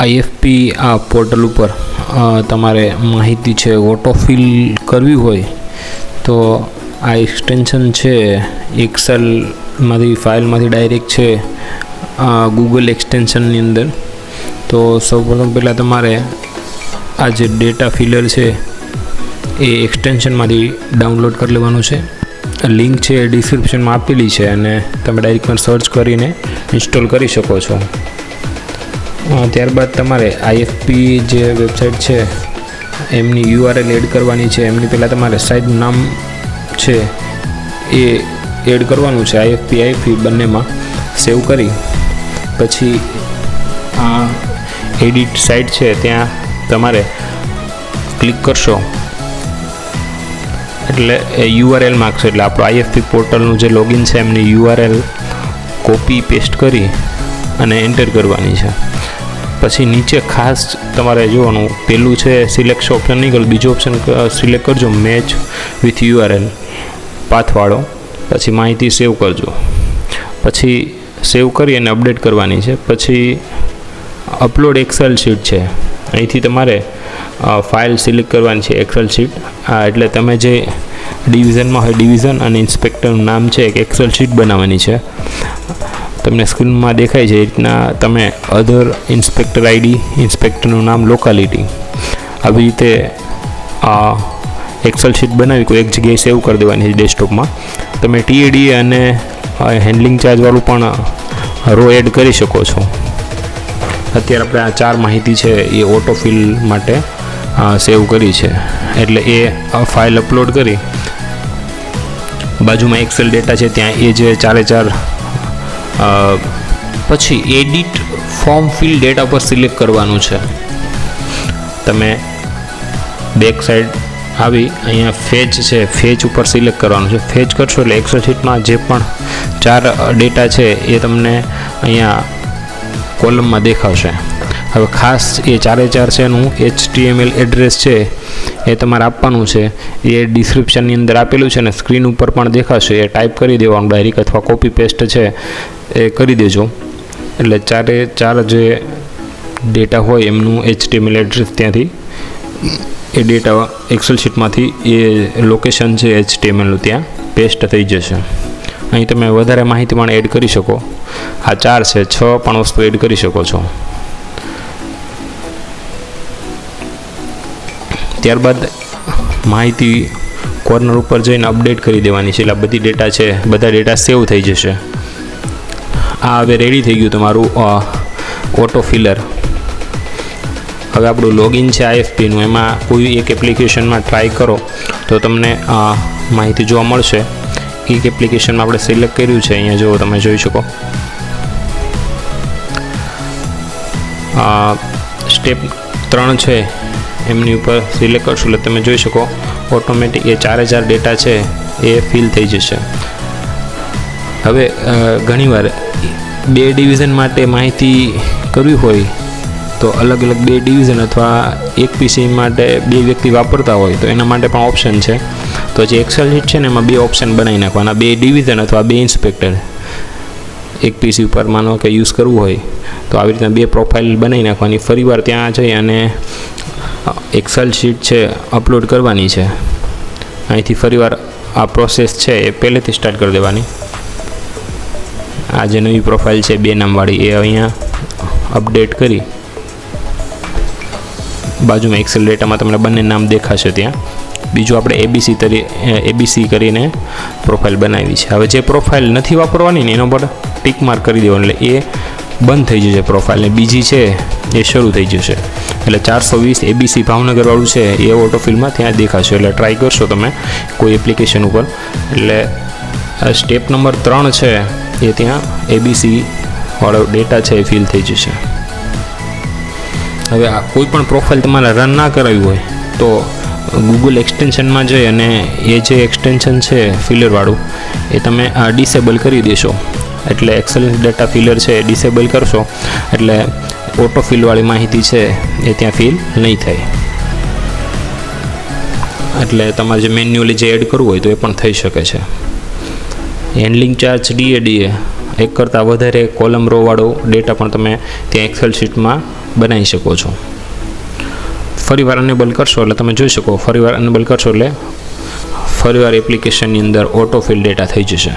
IFP આ portal ઉપર તમારે માહિતી છે ઓટોફિલ કરવી હોય તો આ એક્સટેન્શન છે એક્સેલમાંથી ફાઇલમાંથી ડાયરેક્ટ છે ગૂગલ એક્સટેન્શનની અંદર. તો સૌપ્રથમ પહેલાં તમારે આ જે ડેટા ફિલર છે એ એક્સટેન્શનમાંથી ડાઉનલોડ કરી લેવાનું છે. લિંક છે એ ડિસ્ક્રિપ્શનમાં આપેલી છે અને તમે ડાયરેક્ટ સર્ચ કરીને ઇન્સ્ટોલ કરી શકો છો. ત્યારબાદ તમારે આઈએફપી જે વેબસાઇટ છે એમની URL એડ કરવાની છે. એમની પહેલાં તમારે સાઇટનું નામ છે એ એડ કરવાનું છે, આઈએફપી બંનેમાં સેવ કરી પછી આ એડિટ સાઇટ છે ત્યાં તમારે ક્લિક કરશો એટલે URL માગશે. એટલે આપણું આઈએફપી પોર્ટલનું જે લોગિન છે એમની URL કોપી પેસ્ટ કરી અને એન્ટર કરવાની છે. પછી નીચે ખાસ તમારે જોવાનું, પહેલું છે સિલેક્ટ ઓપ્શન નહીં કરો, બીજો ઓપ્શન સિલેક્ટ કરજો મેચ વિથ URL પાથવાળો. પછી માહિતી સેવ કરજો. પછી સેવ કરી અને અપડેટ કરવાની છે. પછી અપલોડ એક્સેલ શીટ છે, અહીંથી તમારે ફાઇલ સિલેક્ટ કરવાની છે એક્સેલ શીટ. એટલે તમે જે ડિવિઝનમાં હોય ડિવિઝન અને ઇન્સ્પેક્ટરનું નામ છે એક એક્સેલ શીટ બનાવવાની છે. તમને સ્ક્રીનમાં દેખાય છે એ રીતના તમે અધર ઇન્સ્પેક્ટર આઈડી, ઇન્સ્પેક્ટરનું નામ, લોકાલિટી આવી રીતે આ એક્સેલ શીટ બનાવી કોઈ એક જગ્યાએ સેવ કરી દેવાની છે ડેસ્કટોપમાં. તમે TAD અને હેન્ડલિંગ ચાર્જવાળું પણ રો એડ કરી શકો છો. અત્યારે આપણે આ 4 માહિતી છે એ ઓટોફિલ માટે સેવ કરી છે. એટલે એ ફાઇલ અપલોડ કરી બાજુમાં એક્સેલ ડેટા છે ત્યાં એ જે 4 પછી એડિટ ફોર્મ ફિલ ડેટા પર સિલેક્ટ કરવાનું છે. તમે બેક સાઈડ આવી અહીંયા ફેચ છે, ફેચ ઉપર સિલેક્ટ કરવાનું છે. ફેચ કરશો એટલે એક્સેલ શીટમાં જે પણ 4 ડેટા છે એ તમને અહીંયા કોલમમાં દેખાશે. હવે ખાસ એ 4 છે એનું HTML એડ્રેસ છે એ તમારે આપવાનું છે. એ ડિસ્ક્રિપ્શનની અંદર આપેલું છે ને સ્ક્રીન ઉપર પણ દેખાશે. એ ટાઈપ કરી દેવાનું ડાયરેક્ટ અથવા કોપી પેસ્ટ છે એ કરી દેજો. એટલે 4 જે ડેટા હોય એમનું HTML એડ્રેસ ત્યાંથી એ ડેટા એક્સેલ શીટમાંથી એ લોકેશન છે HTMLનું ત્યાં પેસ્ટ થઈ જશે. અહીં તમે વધારે માહિતી પણ એડ કરી શકો. આ 4 છે, 6 પણ વસ્તુ એડ કરી શકો છો. ત્યારબાદ માહિતી કોર્નર ઉપર જઈને અપડેટ કરી દેવાની છે. એટલે બધી ડેટા છે, બધા ડેટા સેવ થઈ જશે. આ હવે રેડી થઈ ગયું તમારું ઓટોફિલર. હવે આપણું લોગિન છે આઈએફપીનું, એમાં કોઈ એક એપ્લિકેશનમાં ટ્રાય કરો તો તમને માહિતી જોવા મળશે. એક એપ્લિકેશનમાં આપણે સિલેક્ટ કર્યું છે, અહીંયા જો તમે જોઈ શકો. સ્ટેપ 3 છે એમની ઉપર સિલેક્ટ કરશો એટલે તમે જોઈ શકો ઓટોમેટિક એ 4 ડેટા છે એ ફિલ થઈ જશે. હવે ઘણીવાર 2 ડિવિઝન માટે માહિતી કરવી હોય તો અલગ અલગ 2 ડિવિઝન અથવા એક PC માટે 2 વ્યક્તિ વાપરતા હોય તો એના માટે પણ ઓપ્શન છે. તો જે એક્સેલ શીટ છે ને એમાં 2 ઓપ્શન બનાવી નાખવાના, 2 ડિવિઝન અથવા 2 ઇન્સ્પેક્ટર. એક PC ઉપર માનો કે યુઝ કરવું હોય તો આવી રીતના 2 પ્રોફાઇલ બનાવી નાખવાની. ફરીવાર ત્યાં જઈ અને એક્સેલ શીટ છે અપલોડ કરવાની છે. અહીંથી ફરીવાર આ પ્રોસેસ છે એ પહેલેથી સ્ટાર્ટ કરી દેવાની. આ જે નવી પ્રોફાઇલ છે 2 નામવાળી એ અહીંયા અપડેટ કરી બાજુમાં એક્સેલ ડેટામાં તમને બંને નામ દેખાશે ત્યાં. બીજું આપણે ABC કરીને પ્રોફાઇલ બનાવી છે. હવે જે પ્રોફાઇલ નથી વાપરવાની ને એનો પર ટીક માર્ક કરી દેવાનું એટલે એ બંધ થઈ જશે પ્રોફાઇલ, ને બીજી છે એ શરૂ થઈ જશે. એટલે 420 ABC ભાવનગરવાળું છે એ ઓટોફિલમાં ત્યાં દેખાશે. એટલે ટ્રાય કરશો તમે કોઈ એપ્લિકેશન ઉપર એટલે સ્ટેપ નંબર 3 છે એ ત્યાં ABC વાળો ડેટા છે એ ફિલ થઈ જશે. હવે આ કોઈ પણ પ્રોફાઇલ તમારે રન ના કરાવી હોય તો ગૂગલ એક્સટેન્શનમાં જઈ અને એ જે એક્સટેન્શન છે ફિલરવાળું એ તમે ડિસેબલ કરી દેશો. એટલે એક્સેલ ડેટા ફિલર છે એ ડિસેબલ કરશો એટલે ઓટોફિલવાળી માહિતી છે એ ત્યાં ફિલ નહીં થાય. એટલે તમારે જે મેન્યુઅલી જે એડ કરવું હોય તો એ પણ થઈ શકે છે. હેન્ડલિંગ ચાર્જ DADA એક કરતાં વધારે કોલમ રોવાળો ડેટા પણ તમે ત્યાં એક્સેલ શીટમાં બનાવી શકો છો. ફરીવાર અનેબલ કરશો એટલે તમે જોઈ શકો, ફરીવાર અનેબલ કરશો એટલે ફરીવાર એપ્લિકેશનની અંદર ઓટો ફિલ ડેટા થઈ જશે.